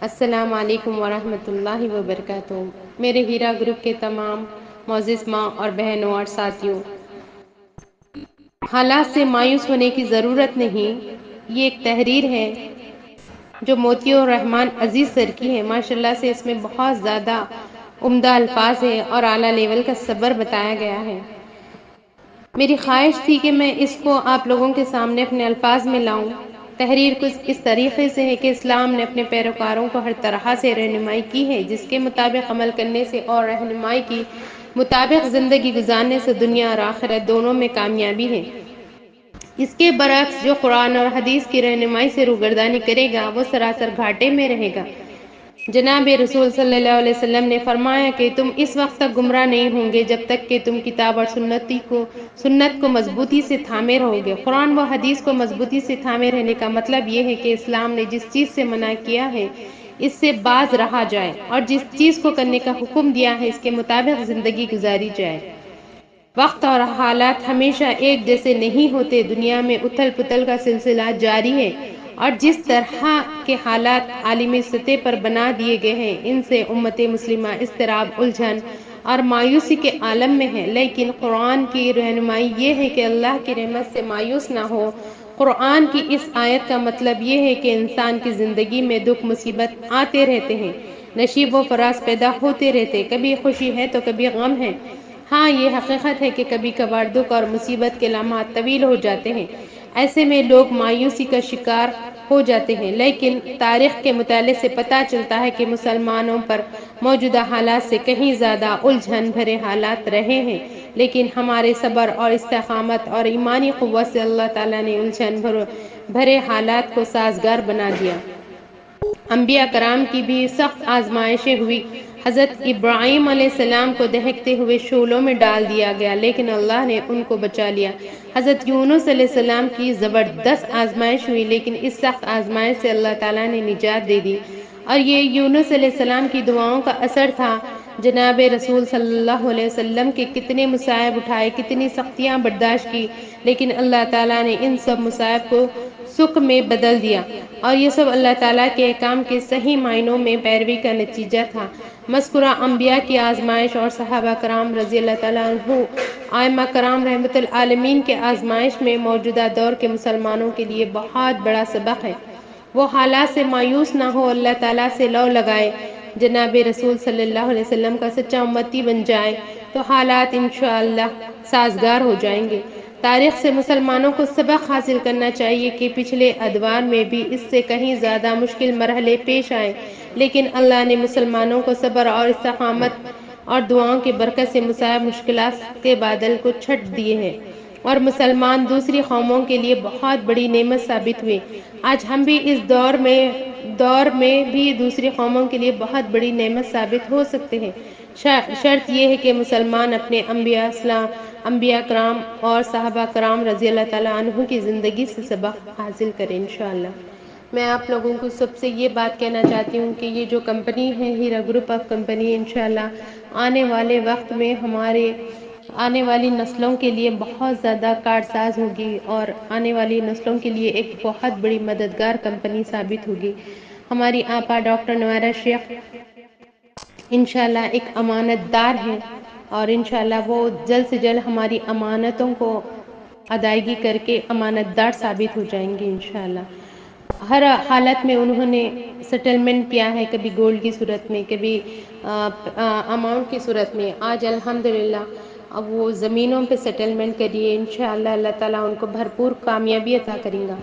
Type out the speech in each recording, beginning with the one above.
السلام علیکم ورحمۃ اللہ وبرکاتہ۔ میرے ہیرا گروپ کے تمام معزز ماں اور بہنوں اور ساتھیوں، حالات سے مایوس ہونے کی ضرورت نہیں۔ یہ ایک تحریر ہے جو موتی الرحمن عزیز سر کی ہے۔ ماشاءاللہ سے اس میں بہت زیادہ عمدہ الفاظ ہے اور اعلیٰ لیول کا صبر بتایا گیا ہے۔ میری خواہش تھی کہ میں اس کو آپ لوگوں کے سامنے اپنے الفاظ میں لاؤں۔ تحریر کچھ اس طریقے سے ہے کہ اسلام نے اپنے پیروکاروں کو ہر طرح سے رہنمائی کی ہے، جس کے مطابق عمل کرنے سے اور رہنمائی کی مطابق زندگی گزارنے سے دنیا اور آخرت دونوں میں کامیابی ہے۔ اس کے برعکس جو قرآن اور حدیث کی رہنمائی سے روگردانی کرے گا وہ سراسر گھاٹے میں رہے گا۔ جناب رسول صلی اللہ علیہ وسلم نے فرمایا کہ تم اس وقت تک گمراہ نہیں ہوں گے جب تک کہ تم کتاب اور سنت کو مضبوطی سے تھامے رہو گے۔ قرآن و حدیث کو مضبوطی سے تھامے رہنے کا مطلب یہ ہے کہ اسلام نے جس چیز سے منع کیا ہے اس سے باز رہا جائے اور جس چیز کو کرنے کا حکم دیا ہے اس کے مطابق زندگی گزاری جائے۔ وقت اور حالات ہمیشہ ایک جیسے نہیں ہوتے، دنیا میں اتھل پتھل کا سلسلہ جاری ہے اور جس طرح کے حالات عالمی سطح پر بنا دیے گئے ہیں ان سے امت مسلمہ اضطراب، الجھن اور مایوسی کے عالم میں ہے، لیکن قرآن کی رہنمائی یہ ہے کہ اللہ کی رحمت سے مایوس نہ ہو۔ قرآن کی اس آیت کا مطلب یہ ہے کہ انسان کی زندگی میں دکھ مصیبت آتے رہتے ہیں، نشیب و فراز پیدا ہوتے رہتے، کبھی خوشی ہے تو کبھی غم ہے۔ ہاں یہ حقیقت ہے کہ کبھی کبھار دکھ اور مصیبت کے لمحات طویل ہو جاتے ہیں، ایسے میں لوگ مایوسی کا شکار ہو جاتے ہیں، لیکن تاریخ کے مطالعے سے پتہ چلتا ہے کہ مسلمانوں پر موجودہ حالات سے کہیں زیادہ الجھن بھرے حالات رہے ہیں، لیکن ہمارے صبر اور استقامت اور ایمانی قوت سے اللہ تعالیٰ نے الجھن بھرے حالات کو سازگار بنا دیا۔ انبیاء کرام کی بھی سخت آزمائشیں ہوئی۔ حضرت ابراہیم علیہ السلام کو دہکتے ہوئے شعلوں میں ڈال دیا گیا لیکن اللہ نے ان کو بچا لیا۔ حضرت یونس علیہ السلام کی زبردست آزمائش ہوئی لیکن اس سخت آزمائش سے اللہ تعالیٰ نے نجات دے دی اور یہ یونس علیہ السلام کی دعاؤں کا اثر تھا۔ جناب رسول صلی اللہ علیہ وسلم کے کتنے مصائب اٹھائے، کتنی سختیاں برداشت کی، لیکن اللہ تعالیٰ نے ان سب مصائب کو سکھ میں بدل دیا اور یہ سب اللہ تعالیٰ کے احکام کے صحیح معنوں میں پیروی کا نتیجہ تھا۔ مذکورہ انبیاء کی آزمائش اور صحابہ کرام رضی اللہ تعالیٰ عنہ، ائمہ کرام رحمۃ العالمین کے آزمائش میں موجودہ دور کے مسلمانوں کے لیے بہت بڑا سبق ہے۔ وہ حالات سے مایوس نہ ہو، اللہ تعالیٰ سے لو لگائے، جناب رسول صلی اللہ علیہ وسلم کا سچا امتی بن جائے تو حالات انشاءاللہ سازگار ہو جائیں گے۔ تاریخ سے مسلمانوں کو سبق حاصل کرنا چاہیے کہ پچھلے ادوار میں بھی اس سے کہیں زیادہ مشکل مرحلے پیش آئے، لیکن اللہ نے مسلمانوں کو صبر اور استقامت اور دعاؤں کی برکت سے مصائب مشکلات کے بادل کو چھٹ دیے ہیں اور مسلمان دوسری قوموں کے لیے بہت بڑی نعمت ثابت ہوئے۔ آج ہم بھی اس دور میں بھی دوسری قوموں کے لیے بہت بڑی نعمت ثابت ہو سکتے ہیں۔ شرط یہ ہے کہ مسلمان اپنے انبیاء کرام اور صحابہ کرام رضی اللہ تعالیٰ عنہ کی زندگی سے سبق حاصل کریں انشاءاللہ۔ میں آپ لوگوں کو سب سے یہ بات کہنا چاہتی ہوں کہ یہ جو کمپنی ہے ہیرا گروپ آف کمپنی، انشاءاللہ آنے والے وقت میں ہمارے آنے والی نسلوں کے لیے بہت زیادہ کارساز ہوگی اور آنے والی نسلوں کے لیے ایک بہت بڑی مددگار کمپنی ثابت ہوگی۔ ہماری آپا ڈاکٹر نوائرہ شیخ انشاءاللہ ایک امانت دار ہیں اور انشاءاللہ وہ جلد سے جلد ہماری امانتوں کو ادائیگی کر کے امانت دار ثابت ہو جائیں گے انشاءاللہ۔ ہر حالت میں انہوں نے سیٹلمنٹ کیا ہے، کبھی گولڈ کی صورت میں، کبھی اماؤنٹ کی صورت میں، آج الحمدللہ اب وہ زمینوں پہ سیٹلمنٹ کریے، انشاءاللہ اللہ تعالیٰ ان کو بھرپور کامیابی عطا کریں گا۔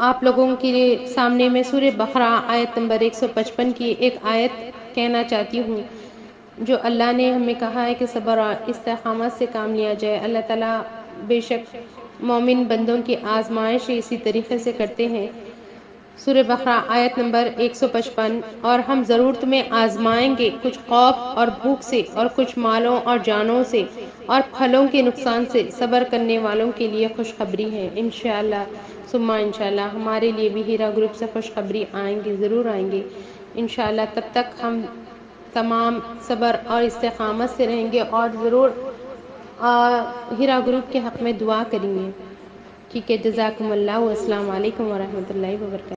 آپ لوگوں کے سامنے میں سورہ بقرہ آیت نمبر 155 کی ایک آیت کہنا چاہتی ہوں جو اللہ نے ہمیں کہا ہے کہ صبر اور استقامت سے کام لیا جائے۔ اللہ تعالیٰ بے شک مومن بندوں کی آزمائش اسی طریقے سے کرتے ہیں۔ سورہ بقرہ آیت نمبر 155، اور ہم ضرور تمہیں آزمائیں گے، کچھ خوف اور بھوک سے اور کچھ مالوں اور جانوں سے اور پھلوں کے نقصان سے، صبر کرنے والوں کے لیے خوشخبری ہے۔ انشاءاللہ ثم انشاءاللہ ہمارے لیے بھی ہیرا گروپ سے خوشخبری آئیں گے، ضرور آئیں گے انشاءاللہ۔ تب تک ہم تمام صبر اور استقامت سے رہیں گے اور ضرور ہیرا گروپ کے حق میں دعا کریں گے۔ ٹھیک ہے، جزاکم اللہ، السلام علیکم ورحمۃ اللہ وبرکاتہ۔